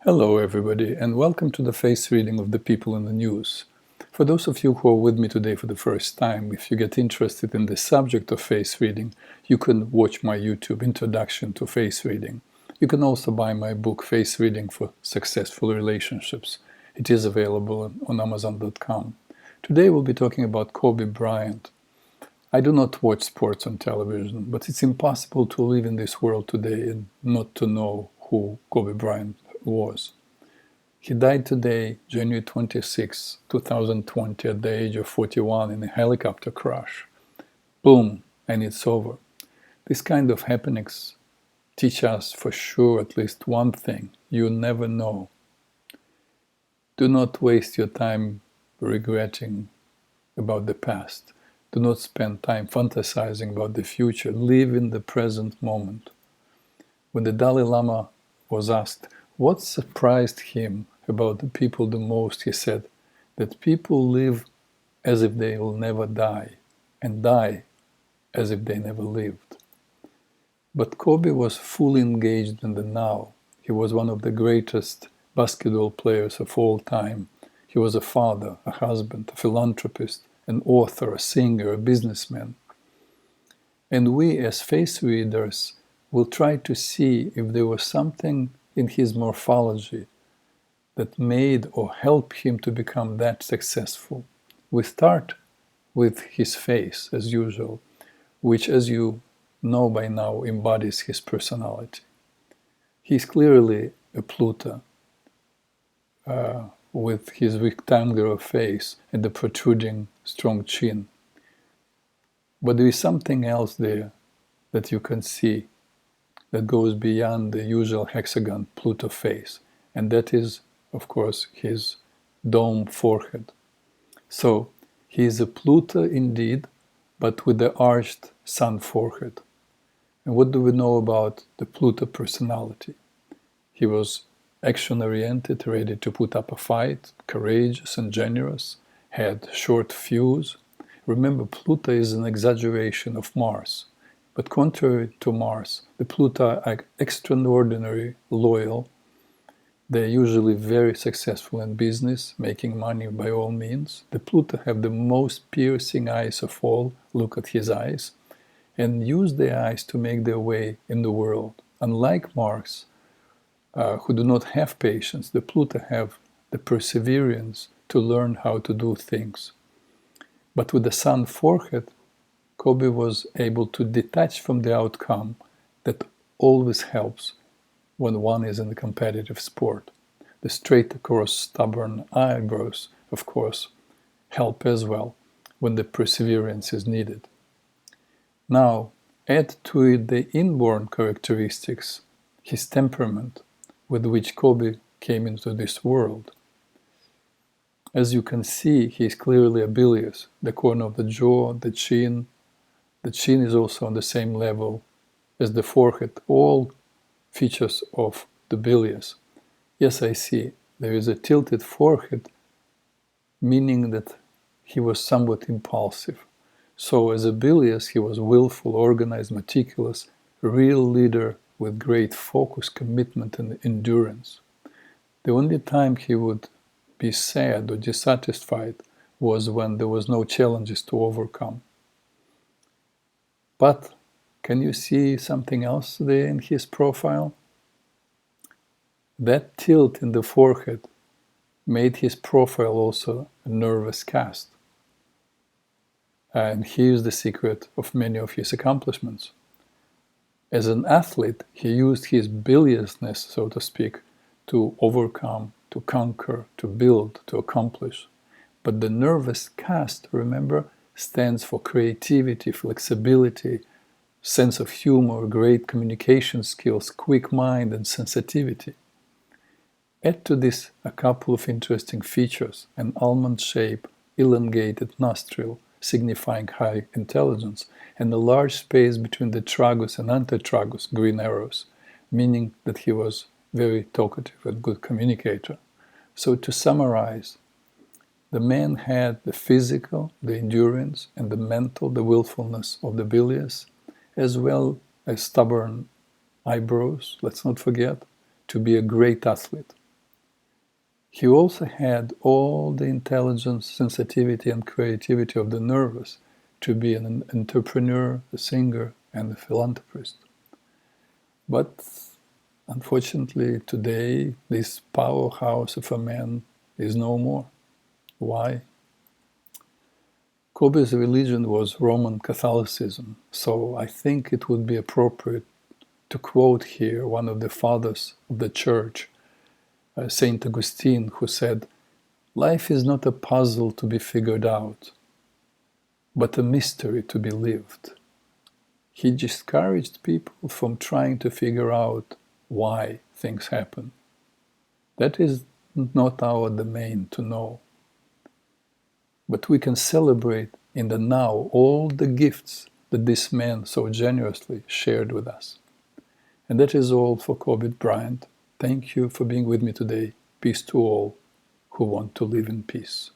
Hello everybody, and welcome to the face reading of the people in the news. For those of you who are with me today for the first time, if you get interested in the subject of face reading, you can watch my YouTube introduction to face reading. You can also buy my book Face Reading for Successful Relationships. It is available on Amazon.com. Today we'll be talking about Kobe Bryant. I do not watch sports on television, but it's impossible to live in this world today and not to know who Kobe Bryant was. He died today, January 26, 2020, at the age of 41 in a helicopter crash. Boom, and it's over. This kind of happenings teach us for sure at least one thing: you never know. Do not waste your time regretting about the past. Do not spend time fantasizing about the future. Live in the present moment. When the Dalai Lama was asked what surprised him about the people the most, he said that people live as if they will never die and die as if they never lived. But Kobe was fully engaged in the now. He was one of the greatest basketball players of all time. He was a father, a husband, a philanthropist, an author, a singer, a businessman. And we as face readers will try to see if there was something in his morphology that made or helped him to become that successful. We start with his face, as usual, which, as you know by now, embodies his personality. He's clearly a Pluto, with his rectangular face and the protruding strong chin. But there is something else there that you can see that goes beyond the usual hexagon Pluto face, and that is, of course, his dome forehead. So he is a Pluto indeed, but with the arched sun forehead. And what do we know about the Pluto personality? He was action-oriented, ready to put up a fight, courageous and generous, had short fuse. Remember, Pluto is an exaggeration of Mars. But contrary to Mars, the Pluto are extraordinarily loyal. They're usually very successful in business, making money by all means. The Pluto have the most piercing eyes of all. Look at his eyes. And use their eyes to make their way in the world. Unlike Mars, who do not have patience, the Pluto have the perseverance to learn how to do things. But with the sun forehead, Kobe was able to detach from the outcome that always helps when one is in a competitive sport. The straight across stubborn eyebrows, of course, help as well when the perseverance is needed. Now, add to it the inborn characteristics, his temperament, with which Kobe came into this world. As you can see, he is clearly a bilious, the corner of the jaw, the chin. The chin is also on the same level as the forehead, all features of the bilious. Yes, I see, there is a tilted forehead, meaning that he was somewhat impulsive. So as a bilious, he was willful, organized, meticulous, a real leader with great focus, commitment, and endurance. The only time he would be sad or dissatisfied was when there was no challenges to overcome. But can you see something else there in his profile? That tilt in the forehead made his profile also a nervous caste. And here's the secret of many of his accomplishments. As an athlete, he used his biliousness, so to speak, to overcome, to conquer, to build, to accomplish. But the nervous caste, remember, stands for creativity, flexibility, sense of humor, great communication skills, quick mind, and sensitivity. Add to this a couple of interesting features: an almond shape, elongated nostril, signifying high intelligence, and a large space between the tragus and antetragus, green arrows, meaning that he was very talkative and good communicator. So to summarize, the man had the physical, the endurance, and the mental, the willfulness of the bilious, as well as stubborn eyebrows, let's not forget, to be a great athlete. He also had all the intelligence, sensitivity, and creativity of the nervous to be an entrepreneur, a singer, and a philanthropist. But unfortunately, today, this powerhouse of a man is no more. Why? Kobe's religion was Roman Catholicism, so I think it would be appropriate to quote here one of the fathers of the church, Saint Augustine, who said, "Life is not a puzzle to be figured out, but a mystery to be lived." He discouraged people from trying to figure out why things happen. That is not our domain to know. But we can celebrate in the now all the gifts that this man so generously shared with us. And that is all for Kobe Bryant. Thank you for being with me today. Peace to all who want to live in peace.